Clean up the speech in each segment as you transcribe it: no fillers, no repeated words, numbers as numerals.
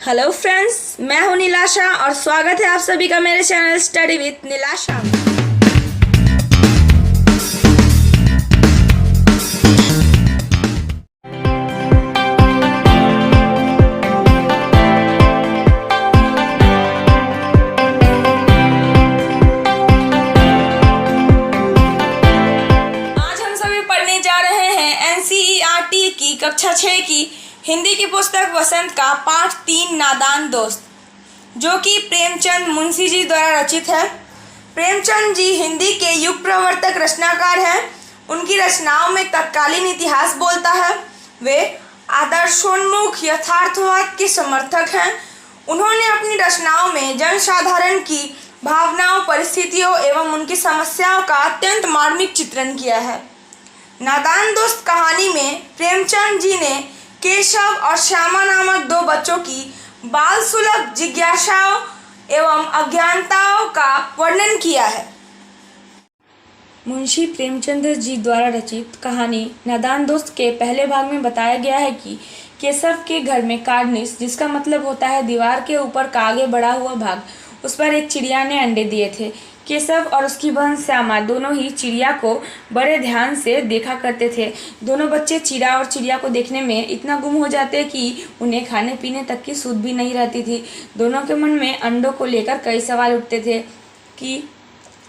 Hello friends, मैं हूं नीलाशा और स्वागत है आप सभी का मेरे चैनल स्टडी विथ नीलाशा। आज हम सभी पढ़ने जा रहे हैं एनसीईआरटी की कक्षा 6 की हिंदी की पुस्तक वसंत का पाठ 3 नादान दोस्त, जो कि प्रेमचंद मुंशी जी द्वारा रचित है। प्रेमचंद जी हिंदी के युग प्रवर्तक रचनाकार हैं। उनकी रचनाओं में तत्कालीन इतिहास बोलता है। वे आदर्शोन्मुख यथार्थवाद के समर्थक हैं। उन्होंने अपनी रचनाओं में जनसाधारण की भावनाओं, परिस्थितियों एवं उनकी समस्याओं का अत्यंत मार्मिक चित्रण किया है। नादान दोस्त कहानी में प्रेमचंद जी ने केशव और श्यामा नामक दो बच्चों की बाल सुलभ जिज्ञासाओं एवं अज्ञानताओं का वर्णन किया है। मुंशी प्रेमचंद जी द्वारा रचित कहानी नादान दोस्त के पहले भाग में बताया गया है कि केशव के घर में कार्निस, जिसका मतलब होता है दीवार के ऊर का आगे बढ़ा हुआ भाग, उस पर एक चिड़िया ने अंडे दिए थे। केशव और उसकी बहन श्यामा दोनों ही चिड़िया को बड़े ध्यान से देखा करते थे। दोनों बच्चे चिड़ा और चिड़िया को देखने में इतना गुम हो जाते कि उन्हें खाने पीने तक की सुध भी नहीं रहती थी। दोनों के मन में अंडों को लेकर कई सवाल उठते थे कि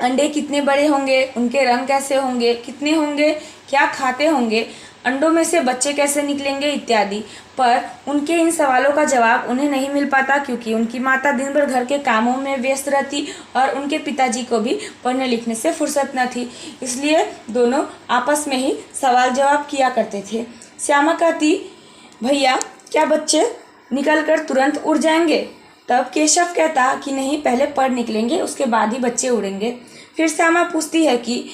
अंडे कितने बड़े होंगे, उनके रंग कैसे होंगे, कितने होंगे, क्या खाते होंगे, अंडों में से बच्चे कैसे निकलेंगे इत्यादि। पर उनके इन सवालों का जवाब उन्हें नहीं मिल पाता, क्योंकि उनकी माता दिन भर घर के कामों में व्यस्त रहती और उनके पिताजी को भी पढ़ने लिखने से फुर्सत न थी। इसलिए दोनों आपस में ही सवाल जवाब किया करते थे। श्यामा कहती, भैया क्या बच्चे निकल कर तुरंत उड़ जाएंगे? तब केशव कहता कि नहीं, पहले पढ़ निकलेंगे, उसके बाद ही बच्चे उड़ेंगे। फिर श्यामा पूछती है कि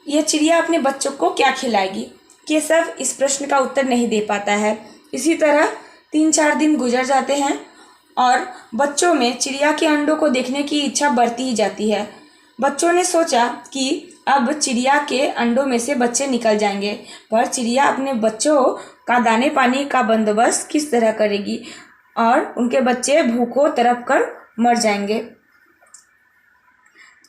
यह चिड़िया अपने बच्चों को क्या खिलाएगी? केशव इस प्रश्न का उत्तर नहीं दे पाता है। इसी तरह 3-4 दिन गुजर जाते हैं और बच्चों में चिड़िया के अंडों को देखने की इच्छा बढ़ती ही जाती है। बच्चों ने सोचा कि अब चिड़िया के अंडों में से बच्चे निकल जाएंगे, पर चिड़िया अपने बच्चों का दाने पानी का बंदोबस्त किस तरह करेगी और उनके बच्चे भूखों तड़प कर मर जाएंगे।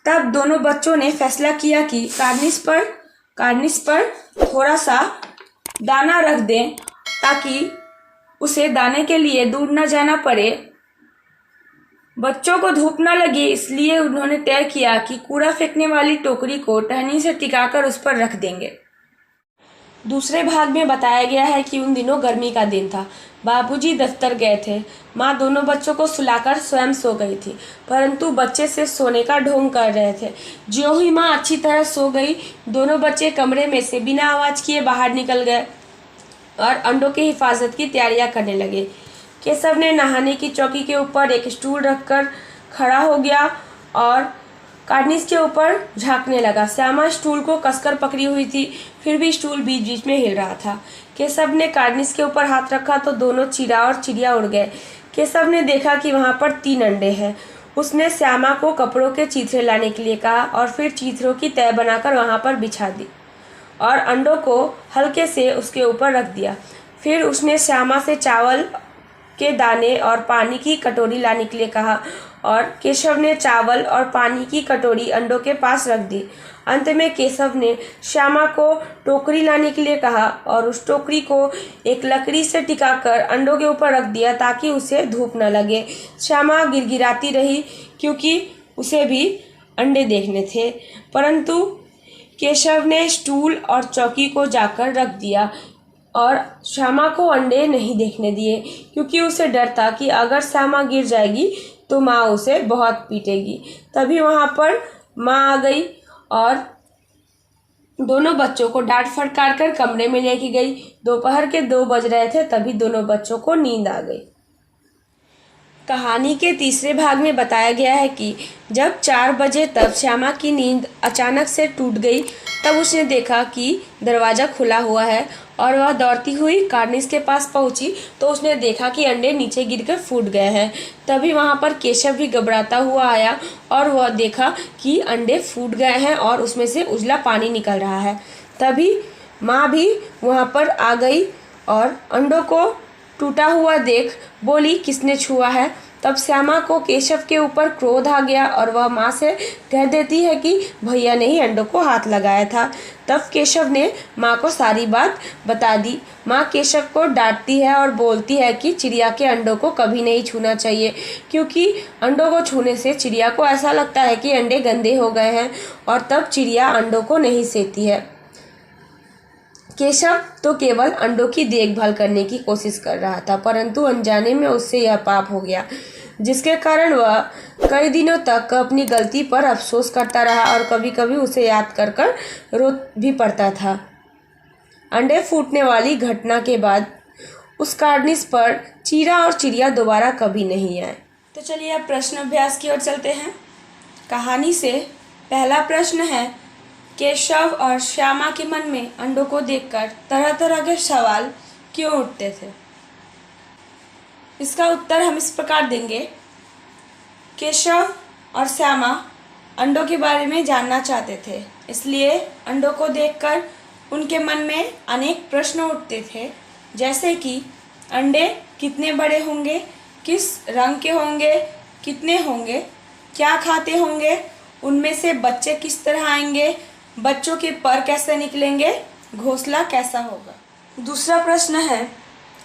तब दोनों बच्चों ने फैसला किया कि कार्निस पर थोड़ा सा दाना रख दें, ताकि उसे दाने के लिए दूर न जाना पड़े, बच्चों को धूप न लगे। इसलिए उन्होंने तय किया कि कूड़ा फेंकने वाली टोकरी को टहनी से टिकाकर उस पर रख देंगे। दूसरे भाग में बताया गया है कि उन दिनों गर्मी का दिन था। बाबूजी दफ्तर गए थे। माँ दोनों बच्चों को सुलाकर स्वयं सो गई थी, परंतु बच्चे से सोने का ढोंग कर रहे थे। ज्यों ही माँ अच्छी तरह सो गई, दोनों बच्चे कमरे में से बिना आवाज़ किए बाहर निकल गए और अंडों की हिफाजत की तैयारियां करने लगे। केशव ने नहाने की चौकी के ऊपर एक स्टूल रखकर खड़ा हो गया और कार्निस के ऊपर झांकने लगा। श्यामा स्टूल को कसकर पकड़ी हुई थी, फिर भी स्टूल बीच बीच में हिल रहा था। केशव ने कार्निस के ऊपर हाथ रखा तो दोनों चिड़ा और चिड़िया उड़ गए। केशव ने देखा कि वहाँ पर 3 अंडे हैं। उसने श्यामा को कपड़ों के चीथड़े लाने के लिए कहा और फिर चीथड़ों की तह बनाकर वहाँ पर बिछा दी और अंडों को हल्के से उसके ऊपर रख दिया। फिर उसने श्यामा से चावल के दाने और पानी की कटोरी लाने के लिए कहा और केशव ने चावल और पानी की कटोरी अंडों के पास रख दी। अंत में केशव ने श्यामा को टोकरी लाने के लिए कहा और उस टोकरी को एक लकड़ी से टिकाकर अंडों के ऊपर रख दिया, ताकि उसे धूप न लगे। श्यामा गिड़गिड़ाती रही, क्योंकि उसे भी अंडे देखने थे, परंतु केशव ने स्टूल और चौकी को जाकर रख दिया और श्यामा को अंडे नहीं देखने दिए, क्योंकि उसे डर था कि अगर श्यामा गिर जाएगी तो माँ उसे बहुत पीटेगी। तभी वहाँ पर माँ आ गई और दोनों बच्चों को डांट फटकार कर कमरे में लेके गई। दोपहर के 2 बज रहे थे, तभी दोनों बच्चों को नींद आ गई। कहानी के तीसरे भाग में बताया गया है कि जब 4 बजे तब श्यामा की नींद अचानक से टूट गई। तब उसने देखा कि दरवाज़ा खुला हुआ है और वह दौड़ती हुई कार्निस के पास पहुंची तो उसने देखा कि अंडे नीचे गिरकर फूट गए हैं। तभी वहां पर केशव भी घबराता हुआ आया और वह देखा कि अंडे फूट गए हैं और उसमें से उजला पानी निकल रहा है। तभी माँ भी वहां पर आ गई और अंडों को टूटा हुआ देख बोली, किसने छुआ है। तब श्यामा को केशव के ऊपर क्रोध आ गया और वह माँ से कह देती है कि भैया ने ही अंडों को हाथ लगाया था। तब केशव ने माँ को सारी बात बता दी। माँ केशव को डांटती है और बोलती है कि चिड़िया के अंडों को कभी नहीं छूना चाहिए, क्योंकि अंडों को छूने से चिड़िया को ऐसा लगता है कि अंडे गंदे हो गए हैं और तब चिड़िया अंडों को नहीं सेती है। केशव तो केवल अंडों की देखभाल करने की कोशिश कर रहा था, परंतु अनजाने में उससे यह पाप हो गया, जिसके कारण वह कई दिनों तक अपनी गलती पर अफसोस करता रहा और कभी कभी उसे याद कर कर रो भी पड़ता था। अंडे फूटने वाली घटना के बाद उस कार्निस पर चीरा और चिड़िया दोबारा कभी नहीं आए। तो चलिए अब प्रश्न अभ्यास की ओर चलते हैं। कहानी से पहला प्रश्न है, केशव और श्यामा के मन में अंडों को देखकर तरह तरह के सवाल क्यों उठते थे। इसका उत्तर हम इस प्रकार देंगे। केशव और श्यामा अंडों के बारे में जानना चाहते थे, इसलिए अंडों को देखकर उनके मन में अनेक प्रश्न उठते थे, जैसे कि अंडे कितने बड़े होंगे, किस रंग के होंगे, कितने होंगे, क्या खाते होंगे, उनमें से बच्चे किस तरह आएंगे, बच्चों के पर कैसे निकलेंगे, घोंसला कैसा होगा। दूसरा प्रश्न है,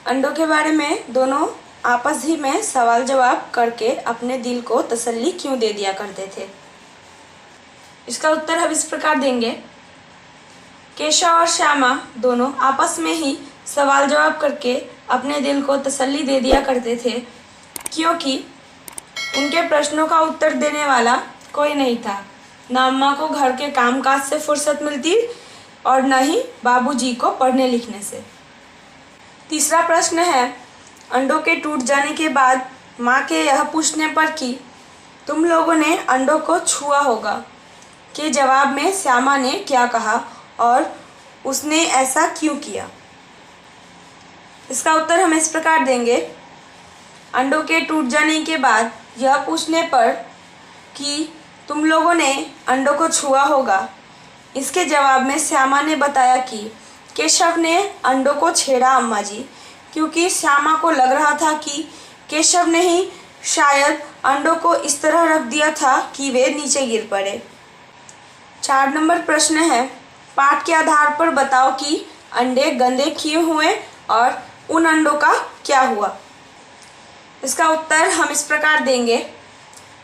अंडों के बारे में दोनों आपस ही में सवाल जवाब करके अपने दिल को तसल्ली क्यों दे दिया करते थे। इसका उत्तर हम इस प्रकार देंगे। केशव और श्यामा दोनों आपस में ही सवाल जवाब करके अपने दिल को तसल्ली दे दिया करते थे, क्योंकि उनके प्रश्नों का उत्तर देने वाला कोई नहीं था। न अम्मा को घर के कामकाज से फुर्सत मिलती और न ही बाबूजी को पढ़ने लिखने से। तीसरा प्रश्न है, अंडों के टूट जाने के बाद माँ के यह पूछने पर कि तुम लोगों ने अंडों को छुआ होगा के जवाब में श्यामा ने क्या कहा और उसने ऐसा क्यों किया। इसका उत्तर हम इस प्रकार देंगे। अंडों के टूट जाने के बाद यह पूछने पर कि तुम लोगों ने अंडों को छुआ होगा, इसके जवाब में श्यामा ने बताया कि केशव ने अंडों को छेड़ा अम्मा जी, क्योंकि श्यामा को लग रहा था कि केशव ने ही शायद अंडों को इस तरह रख दिया था कि वे नीचे गिर पड़े। 4 नंबर प्रश्न है, पाठ के आधार पर बताओ कि अंडे गंदे क्यों हुए और उन अंडों का क्या हुआ। इसका उत्तर हम इस प्रकार देंगे।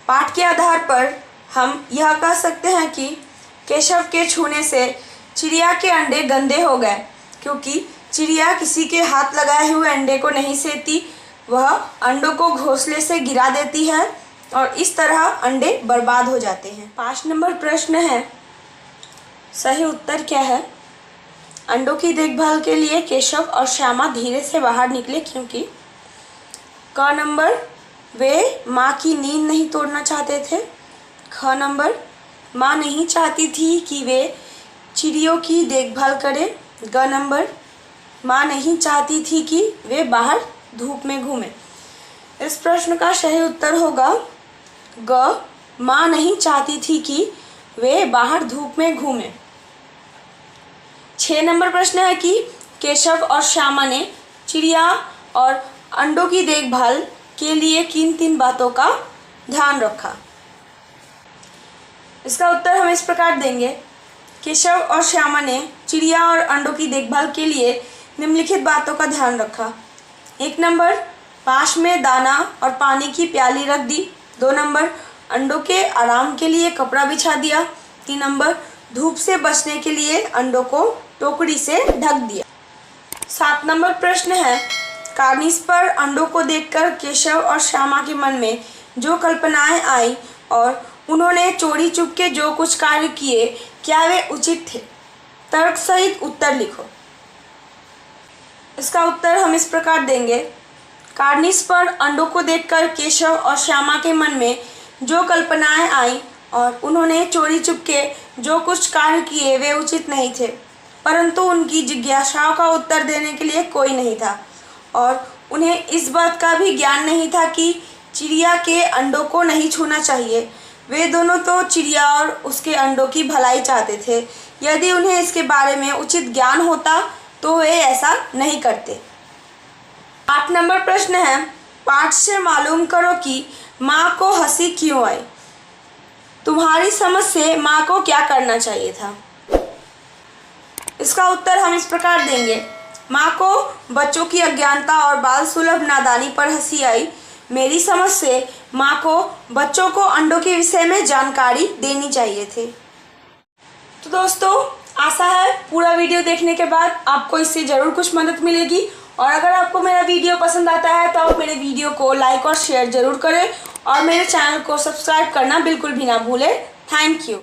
पाठ के आधार पर हम यह कह सकते हैं कि केशव के छूने से चिड़िया के अंडे गंदे हो गए, क्योंकि चिड़िया किसी के हाथ लगाए हुए अंडे को नहीं सेती, वह अंडों को घोंसले से गिरा देती है और इस तरह अंडे बर्बाद हो जाते हैं। 5 नंबर प्रश्न है, सही उत्तर क्या है। अंडों की देखभाल के लिए केशव और श्यामा धीरे से बाहर निकले, क्योंकि क नंबर, वे माँ की नींद नहीं तोड़ना चाहते थे। ख नंबर, माँ नहीं चाहती थी कि वे चिड़ियों की देखभाल करें। ग नंबर, माँ नहीं चाहती थी कि वे बाहर धूप में घूमें। इस प्रश्न का सही उत्तर होगा ग, माँ नहीं चाहती थी कि वे बाहर धूप में घूमें। 6 नंबर प्रश्न है कि केशव और श्यामा ने चिड़िया और अंडों की देखभाल के लिए किन 3 बातों का ध्यान रखा। इसका उत्तर हम इस प्रकार देंगे। केशव और श्यामा ने चिड़िया और अंडों की देखभाल के लिए निम्नलिखित बातों का ध्यान रखा। 1 नंबर, पास में दाना और पानी की प्याली रख दी। 2 नंबर, अंडों के आराम के लिए कपड़ा बिछा दिया। 3 नंबर, धूप से बचने के लिए अंडों को टोकरी से ढक दिया। 7 नंबर प्रश्न है, कार्निस पर अंडों को देखकर केशव और श्यामा के मन में जो कल्पनाएं आई और उन्होंने चोरी चुपके जो कुछ कार्य किए, क्या वे उचित थे। तर्क सहित उत्तर लिखो। इसका उत्तर हम इस प्रकार देंगे। कार्निस पर अंडों को देखकर केशव और श्यामा के मन में जो कल्पनाएं आई और उन्होंने चोरी चुपके जो कुछ कार्य किए वे उचित नहीं थे, परंतु उनकी जिज्ञासाओं का उत्तर देने के लिए कोई नहीं था और उन्हें इस बात का भी ज्ञान नहीं था कि चिड़िया के अंडों को नहीं छूना चाहिए। वे दोनों तो चिड़िया और उसके अंडों की भलाई चाहते थे। यदि उन्हें इसके बारे में उचित ज्ञान होता तो वे ऐसा नहीं करते। 8 नंबर प्रश्न है, पाठ से मालूम करो कि माँ को हंसी क्यों आई। तुम्हारी समझ से माँ को क्या करना चाहिए था। इसका उत्तर हम इस प्रकार देंगे। माँ को बच्चों की अज्ञानता और बाल सुलभ नादानी पर हंसी आई। मेरी समझ से माँ को बच्चों को अंडों के विषय में जानकारी देनी चाहिए थी। तो दोस्तों, आशा है पूरा वीडियो देखने के बाद आपको इससे ज़रूर कुछ मदद मिलेगी, और अगर आपको मेरा वीडियो पसंद आता है तो आप मेरे वीडियो को लाइक और शेयर ज़रूर करें, और मेरे चैनल को सब्सक्राइब करना बिल्कुल भी ना भूलें। Thank you.